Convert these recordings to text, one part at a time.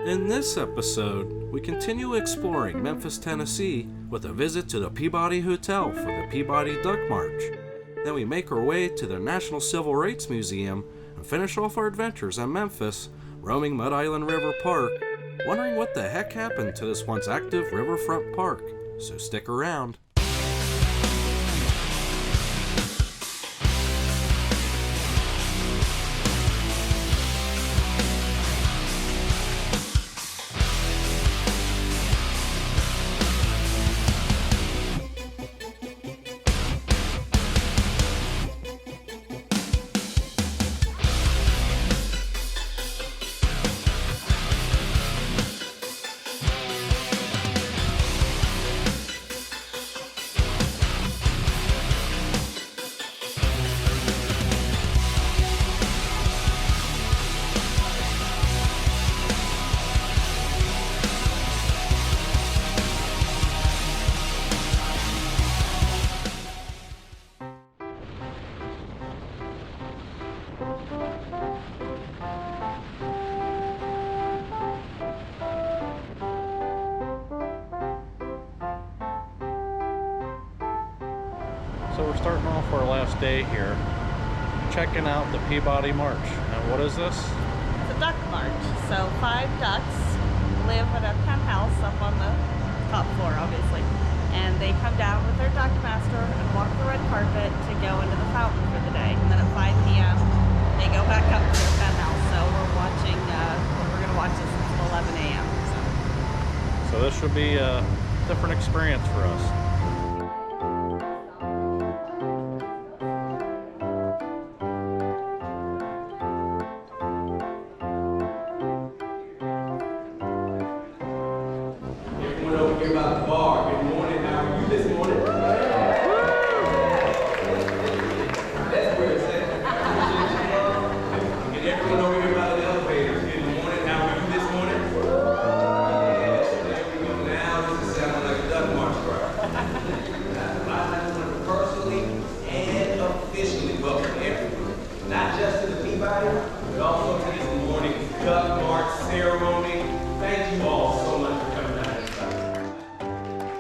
In this episode, we continue exploring Memphis, Tennessee with a visit to the Peabody Hotel for the Peabody Duck March. Then we make our way to the National Civil Rights Museum and finish off our adventures in Memphis, roaming Mud Island River Park, wondering what the heck happened to this once active riverfront park. So stick around. So we're starting off our last day here, checking out the Peabody March. And what is this? It's a duck march. So 5 ducks live in a penthouse up on the top floor, obviously. And they come down with their duck master and walk the red carpet to go into the fountain for the day. And then at 5 p.m. they go back up to their penthouse. So we're watching, we're going to watch this until 11 a.m. So this should be a different experience for us.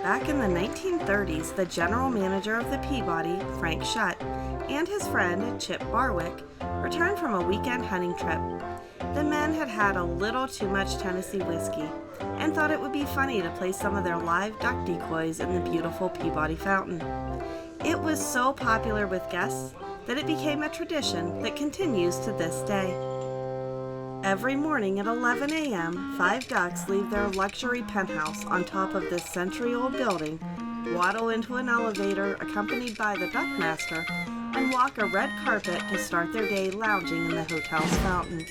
Back in the 1930s, the general manager of the Peabody, Frank Shutt, and his friend, Chip Barwick, returned from a weekend hunting trip. The men had had a little too much Tennessee whiskey and thought it would be funny to place some of their live duck decoys in the beautiful Peabody Fountain. It was so popular with guests that it became a tradition that continues to this day. Every morning at 11 a.m., 5 ducks leave their luxury penthouse on top of this century-old building, waddle into an elevator accompanied by the duck master, and walk a red carpet to start their day lounging in the hotel's fountain.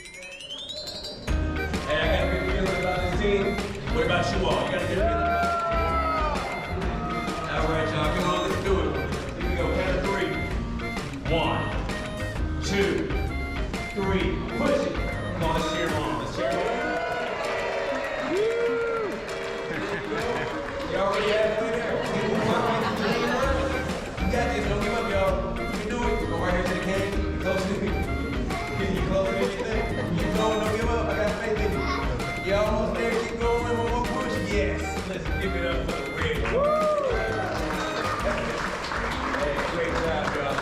Hey, I got a good feeling about this team. What about you all? You got a good feeling about it? All right, y'all. Come on, let's do it. Here we go. Count of 3. 1, 2, 3. Push it. Come on, let's cheer them on. Let's cheer them on. Y'all already halfway there. You got this. Don't give up, y'all. You can do it. Go right here to the cage. You close to me. Can you close to anything? You go. Don't give up. I got faith in you. You almost there. Keep going. One more push. Yes. Let's give it up for the red. Hey, great job, y'all.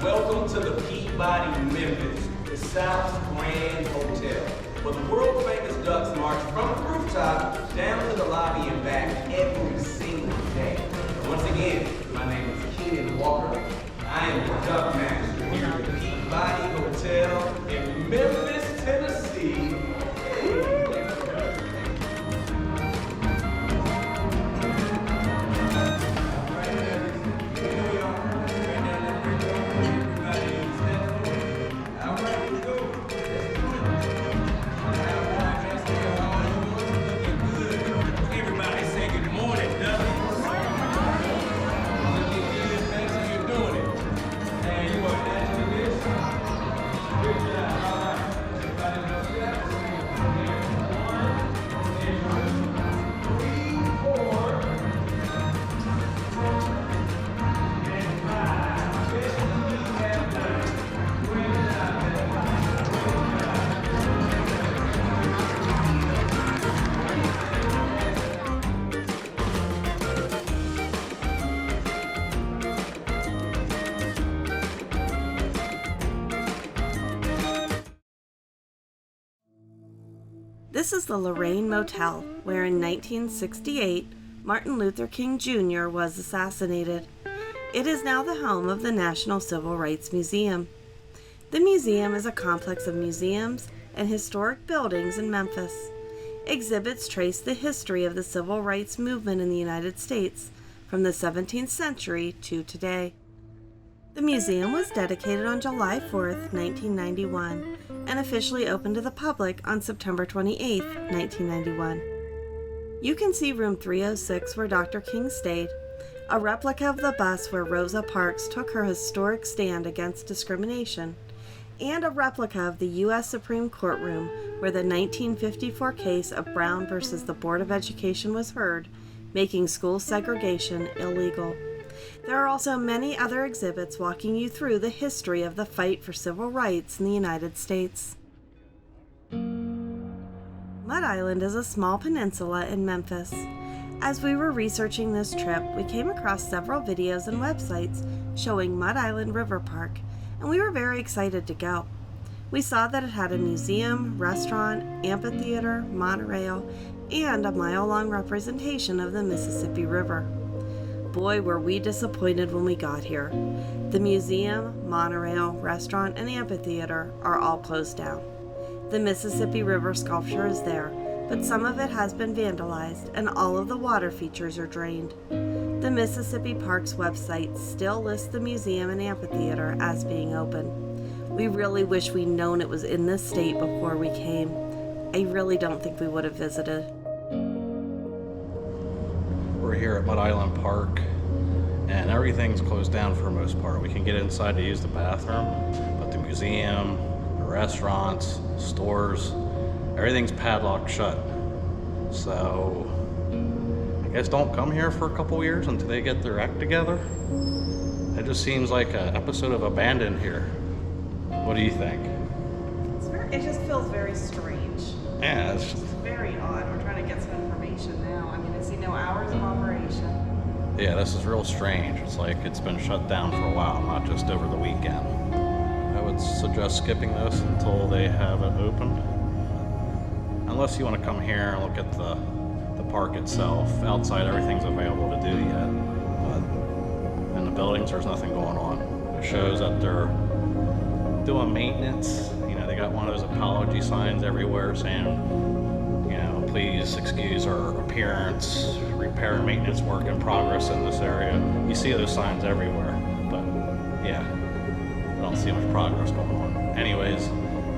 Welcome to the Peabody, Memphis, the South's Grand Hotel, where the world-famous Ducks march from the rooftop down to the lobby and back every single day. And once again, my name is Keenan Walker. I am the Duck Master here at the Peabody Hotel in Memphis, Tennessee. You This is the Lorraine Motel, where in 1968, Martin Luther King Jr. was assassinated. It is now the home of the National Civil Rights Museum. The museum is a complex of museums and historic buildings in Memphis. Exhibits trace the history of the civil rights movement in the United States from the 17th century to today. The museum was dedicated on July 4th, 1991, and officially opened to the public on September 28th, 1991. You can see room 306 where Dr. King stayed, a replica of the bus where Rosa Parks took her historic stand against discrimination, and a replica of the U.S. Supreme Court room where the 1954 case of Brown versus the Board of Education was heard, making school segregation illegal. There are also many other exhibits walking you through the history of the fight for civil rights in the United States. Mud Island is a small peninsula in Memphis. As we were researching this trip, we came across several videos and websites showing Mud Island River Park, and we were very excited to go. We saw that it had a museum, restaurant, amphitheater, monorail, and a mile-long representation of the Mississippi River. Boy, were we disappointed when we got here. The museum, monorail, restaurant, and amphitheater are all closed down. The Mississippi River sculpture is there, but some of it has been vandalized and all of the water features are drained. The Mississippi Parks website still lists the museum and amphitheater as being open. We really wish we'd known it was in this state before we came. I really don't think we would have visited. We're here at Mud Island Park, and everything's closed down for the most part. We can get inside to use the bathroom, but the museum, the restaurants, stores, everything's padlocked shut. So I guess don't come here for a couple years until they get their act together. It just seems like an episode of Abandoned here. What do you think? It just feels very strange. Yeah, it's just... very odd. We're trying to get some information now. I mean, I see no hours of operation. Yeah, this is real strange. It's like it's been shut down for a while, not just over the weekend. I would suggest skipping this until they have it open. Unless you want to come here and look at the park itself. Outside, everything's available to do yet. But in the buildings, there's nothing going on. It shows that they're doing maintenance. You know, they got one of those apology signs everywhere saying, you know, please excuse our appearance, repair and maintenance work in progress in this area. You see those signs everywhere, but yeah, I don't see much progress going on. Anyways,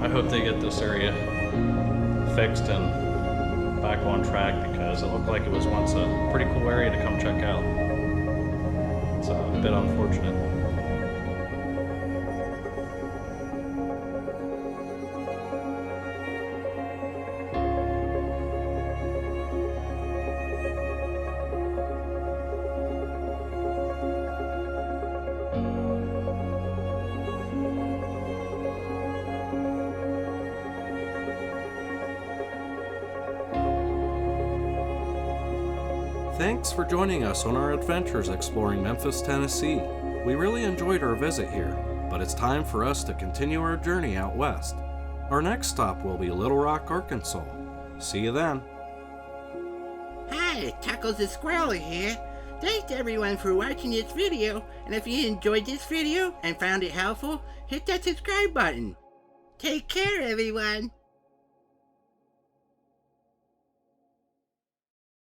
I hope they get this area fixed and back on track, because it looked like it was once a pretty cool area to come check out. It's a bit unfortunate. Thanks for joining us on our adventures exploring Memphis, Tennessee. We really enjoyed our visit here, but it's time for us to continue our journey out west. Our next stop will be Little Rock, Arkansas. See you then. Hi, Chuckles the Squirrel here. Thanks everyone for watching this video, and if you enjoyed this video and found it helpful, hit that subscribe button. Take care, everyone.